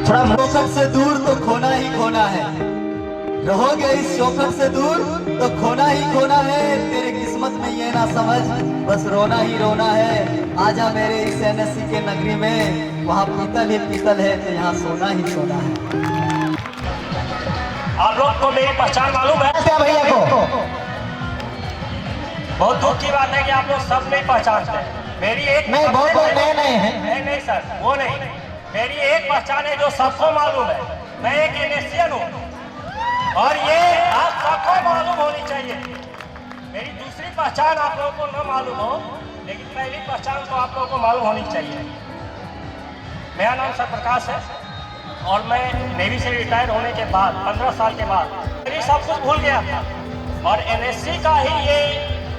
थोड़ा शौकत से दूर तो खोना ही खोना है, रहोगे इस शौकत से दूर तो खोना ही खोना है। तेरे किस्मत में ये ना समझ, बस रोना ही रोना है। आजा मेरे इस एनएससी के नगरी में, वहाँ पीतल ही पीतल है तो यहाँ सोना ही सोना है। आप लोग को मेरी पहचान मालूम है क्या भैया को? बहुत दुख की बात है कि आप लोग सब नहीं पहचानते हैं। मेरी एक नहीं, बहुत लोग नए नए हैं। नहीं सर, वो नहीं, मेरी एक पहचान है जो सबको मालूम है। मैं एक एनएससीएन हूँ और ये आप सबको मालूम होनी चाहिए। मेरी दूसरी पहचान आप लोगों को न मालूम हो, लेकिन पहली पहचान तो आप लोगों को मालूम होनी चाहिए। मेरा नाम सर प्रकाश है और मैं नेवी से रिटायर होने के बाद 15 साल के बाद मेरी सब कुछ भूल गया था और एनएससी का ही ये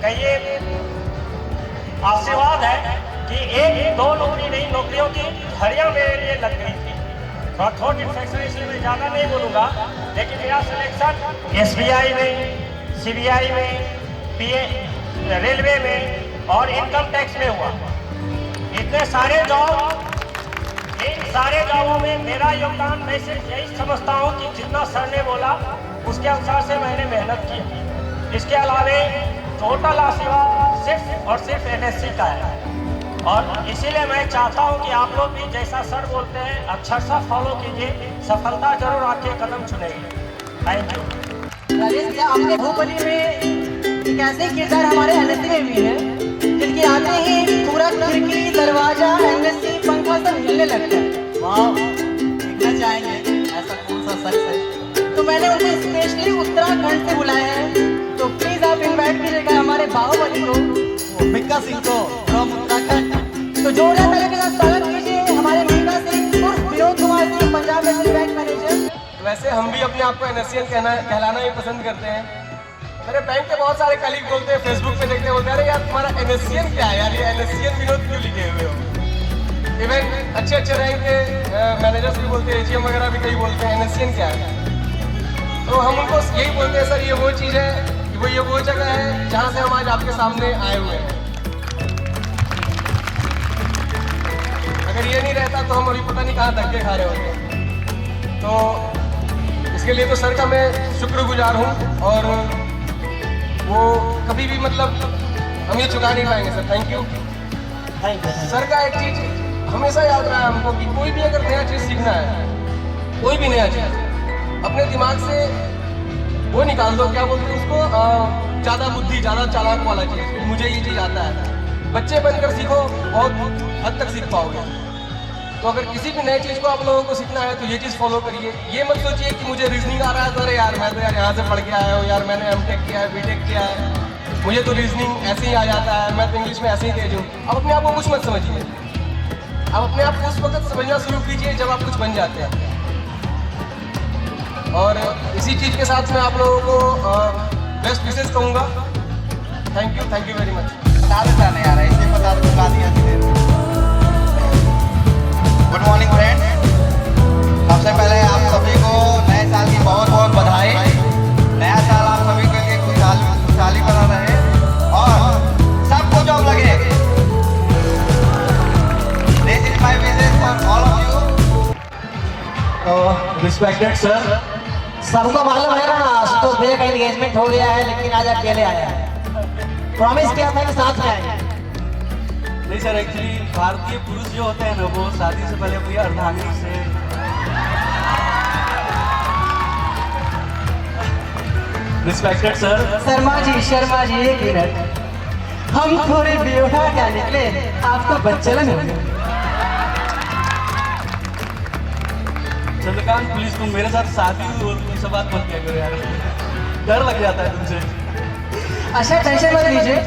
कहिए आशीर्वाद है कि एक दो नौकरी नहीं, नौकरियों की घड़ियां मेरे लिए लग गई थी। थोड़ा इन्फेक्शन इसलिए मैं ज़्यादा नहीं बोलूँगा, लेकिन मेरा सिलेक्शन एसबीआई में, सीबीआई में, पीए, रेलवे में और इनकम टैक्स में हुआ। इतने सारे जॉब, इन सारे जॉबों में मेरा योगदान मैं सिर्फ यही समझता हूँ कि जितना सर ने बोला उसके अनुसार से मैंने मेहनत की। इसके अलावे टोटल आशीर्वाद सिर्फ और सिर्फ एनएससी का है और इसीलिए मैं चाहता हूं कि आप लोग भी जैसा सर बोलते हैं अक्षरशः फॉलो कीजिए, सफलता जरूर आपके कदम चुनेगी। Thank you. राजेश भैया, आपके बाहुबली में एक ऐसे किरदार हमारे एनएससी में भी है जिनके आते ही पूरा खिड़की, दरवाजा, एनएससी, पंखा सब हिलने लगता है। वाह, देखना चाहेंगे ऐसा कौन सा शख्स है? तो मैंने उनको स्पेशली उत्तराखंड से बुलाया है, तो प्लीज आप इनवाइट कीजिएगा हमारे बाहुबली को, मिक्का सिंह को फ्रॉम उत्तराखंड। तो जोरदार तालियों के साथ स्वागत कीजिए हमारे मिक्का सिंह उर्फ Vinod Kumar Singh, Punjab national bank manager. वैसे हम भी अपने आप को एनएससीएन कहलाना ही पसंद करते हैं। मेरे बैंक के बहुत सारे कलीग बोलते हैं, फेसबुक पे देखते हैं, बोलते हैं अरे यार तुम्हारा एनएससीएन क्या है यार, ये एनएससीएन विनोद क्यों लिखे हुए हो। इवन अच्छे अच्छे रैंक के मैनेजर्स भी बोलते हैं, एजीएम वगैरह भी कई बोलते हैं एनएससीएन क्या है। तो हम उनको यही बोलते हैं सर ये वो चीज़ है, ये वो जगह है जहाँ से हम आज आपके सामने आए हुए हैं। अगर ये नहीं रहता तो हम अभी पता नहीं कहाँ धक्के खा रहे होते। तो इसके लिए तो सर का मैं शुक्रगुजार हूँ और वो कभी भी मतलब हम ये चुका नहीं पाएंगे सर। Thank you. सर का एक चीज़ हमेशा याद रहा है हमको कि कोई भी अगर नया चीज़ सीखना है, कोई भी नया चीज़ अपने दिमाग से वो निकाल दो, क्या बोलते हैं उसको, ज़्यादा बुद्धि, ज़्यादा चालाक वाला चीज़। मुझे ये चीज़ आता है, बच्चे बनकर सीखो, बहुत हद तक सीख पाओगे। तो अगर किसी भी नई चीज़ को आप लोगों को सीखना है तो ये चीज़ फॉलो करिए। ये मत सोचिए कि मुझे रीजनिंग आ रहा है तो अरे यार मैं तो यार यहाँ से पढ़ के आया हूँ, यार मैंने एमटेक किया है, बीटेक किया है, मुझे तो रीजनिंग ऐसे ही आ जाता है, मैं तो इंग्लिश में ऐसे ही तेज हूँ। अब अपने आप को कुछ मत समझिए, अब अपने आप को उस वक्त समझना शुरू कीजिए जब आप कुछ बन जाते हैं। और इसी चीज़ के साथ मैं आप लोगों को बेस्ट विशेष कहूँगा। Thank you very much. बता देता नहीं यार, ऐसे बता दो, बता दिया थी। गुड मॉर्निंग फ्रेंड्स, सबसे पहले आप सभी को नए साल की बहुत बहुत बधाई। नया साल आप सभी के लिए खुशहाली बना रहे और सबको जॉब लगे। This is my message for all of you. Respected sir, सबको मालूम है ना आशुतोष भैया का एंगेजमेंट हो गया है, लेकिन आज अकेले आया है। प्रॉमिस किया था कि साथ में आएंगे। नहीं सर, एक्चुअली भारतीय पुरुष जो होते हैं ना वो शादी से पहले अपनी अर्धांगिनी से रिस्पेक्टेड सर। शर्मा जी एक मिनट, हम थोड़े बेवफा क्या निकले, आपका बच्चलन हो गया। चंद्रकांत प्लीज तुम मेरे साथ शादी हुई और तुम सब बात मत किया करो यार, डर लग जाता है तुमसे। अच्छा टेंशन मत लीजिए,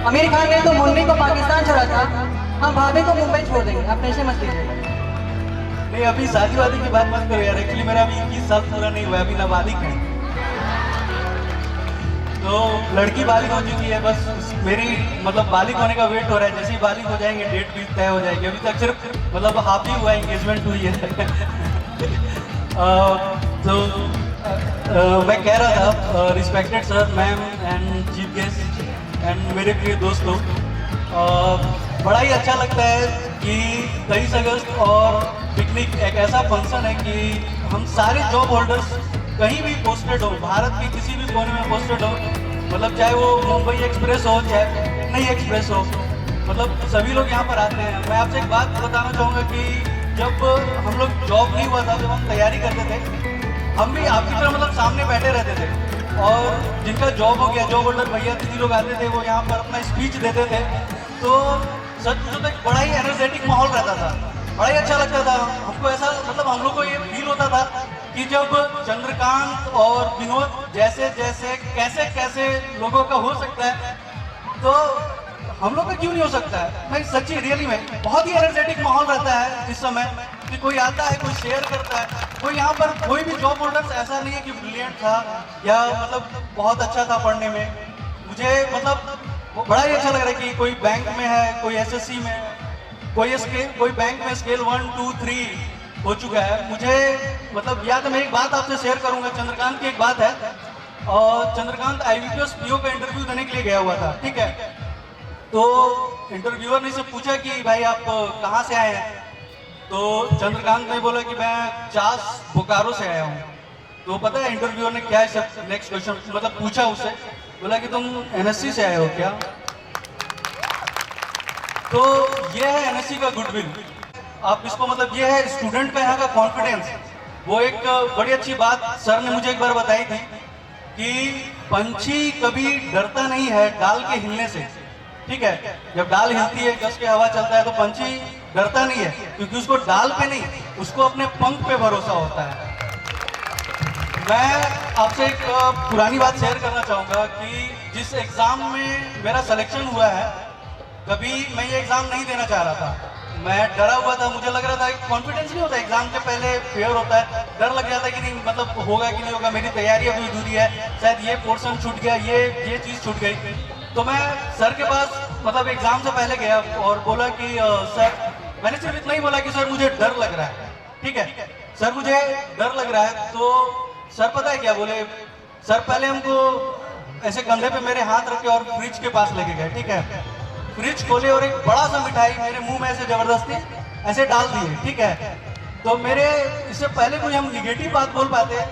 आमिर खान ने तो मुन्नी को पाकिस्तान छोड़ा था, हम भाभी को मुंबई छोड़ देंगे, आप टेंशन मत लीजिए। नहीं अभी शादी वादी की बात मत करो यार, एक्चुअली मेरा अभी 21 साल पूरा नहीं हुआ, अभी नाबालिग है। तो लड़की बालिग हो चुकी है, बस मेरी मतलब बालिग होने का वेट हो रहा है। जैसे ही बालिग हो जाएंगे डेट भी तय हो जाएगी। अभी तक सिर्फ मतलब हाफ ही हुआ, एंगेजमेंट हुई है। तो मैं कह रहा था respected sir, ma'am and chief guest and मेरे प्रिय दोस्तों, बड़ा ही अच्छा लगता है कि 23 अगस्त और पिकनिक एक ऐसा फंक्शन है कि हम सारे जॉब होल्डर्स कहीं भी पोस्टेड हो, भारत के किसी भी कोने में पोस्टेड हो, मतलब चाहे वो मुंबई एक्सप्रेस हो चाहे चेन्नई एक्सप्रेस हो, मतलब सभी लोग यहाँ पर आते हैं। मैं आपसे एक बात बताना चाहूँगा कि जब हम लोग जॉब नहीं हुआ था, जब हम तैयारी करते थे, हम भी आपकी तरह मतलब सामने बैठे रहते थे और जिनका जॉब हो गया, जॉब होल्डर भैया दीदी लोग आते थे, वो यहाँ पर अपना स्पीच देते थे, तो सच पूछो तो एक बड़ा ही एनर्जेटिक माहौल रहता था, बड़ा ही अच्छा लगता था हमको। ऐसा मतलब हम लोग को ये फील होता था कि जब चंद्रकांत और विनोद जैसे जैसे कैसे कैसे लोगों का हो सकता है, तो हम लोग का क्यों नहीं हो सकता है। मैं सच्ची रियली में बहुत ही एनर्जेटिक माहौल रहता है इस समय कि कोई आता है, कोई शेयर करता है, कोई यहाँ पर कोई भी जॉब होल्डर्स ऐसा नहीं है कि ब्रिलियंट था या मतलब बहुत अच्छा था पढ़ने में। मुझे मतलब बड़ा ही अच्छा लग रहा है कि कोई बैंक में है, कोई एसएससी में, कोई बैंक में स्केल 1, 2, 3 हो चुका है। मुझे मतलब याद है, मैं एक बात आपसे शेयर करूंगा। चंद्रकांत की एक बात है, और चंद्रकांत IBPS PO का इंटरव्यू देने के लिए गया हुआ था, ठीक है। तो इंटरव्यूअर ने से पूछा कि भाई आप कहाँ से आए हैं, तो चंद्रकांत ने बोला कि मैं चास बोकारो से आया हूँ। तो पता है इंटरव्यूअर ने क्या है नेक्स्ट क्वेश्चन मतलब पूछा उससे, बोला कि तुम NSC से आए हो क्या। तो ये है NSC का गुडविल, आप इसको मतलब ये है स्टूडेंट का यहाँ का कॉन्फिडेंस। वो एक बड़ी अच्छी बात सर ने मुझे एक बार बताई थी कि पंछी कभी डरता नहीं है डाल के हिलने से, ठीक है। जब डाल हिलती है, गस के हवा चलता है, तो पंछी डरता नहीं है, क्योंकि उसको डाल पे नहीं, उसको अपने पंख पे भरोसा होता है। मैं आपसे एक पुरानी बात शेयर करना चाहूँगा कि जिस एग्ज़ाम में मेरा सिलेक्शन हुआ है, कभी मैं ये एग्ज़ाम नहीं देना चाह रहा था। मैं डरा हुआ था, मुझे लग रहा था, कॉन्फिडेंस नहीं होता एग्ज़ाम के पहले, फेयर होता है, डर लग जाता है कि नहीं मतलब होगा कि नहीं होगा, मेरी तैयारी अभी अधूरी है, शायद ये पोर्शन छूट गया, ये चीज़ छूट गई। तो मैं सर के पास मतलब एग्ज़ाम से पहले गया और बोला कि सर, मैंने सिर्फ इतना ही बोला कि सर मुझे डर लग रहा है, ठीक है सर मुझे डर लग रहा है। तो सर पता है क्या बोले, सर पहले हमको ऐसे कंधे पे मेरे हाथ रखे और फ्रिज के पास लेके गए, ठीक है। फ्रिज खोले और एक बड़ा सा मिठाई मेरे मुंह में ऐसे जबरदस्ती ऐसे डाल दिए, ठीक है। तो मेरे इससे पहले कोई हम निगेटिव बात बोल पाते,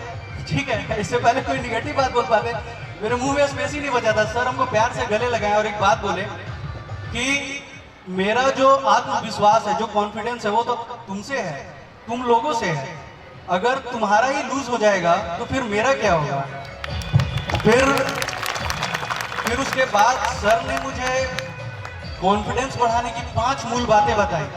ठीक है, इससे पहले कोई निगेटिव बात बोल पाते, मेरे मुंह में स्पेस ही नहीं बचा था। सर हमको प्यार से गले लगाए और एक बात बोले कि मेरा जो आत्मविश्वास है, जो कॉन्फिडेंस है, वो तो तुमसे है, तुम लोगों से है। अगर तुम्हारा ही लूज हो जाएगा तो फिर मेरा क्या होगा। फिर उसके बाद सर ने मुझे कॉन्फिडेंस बढ़ाने की 5 मूल बातें बताई।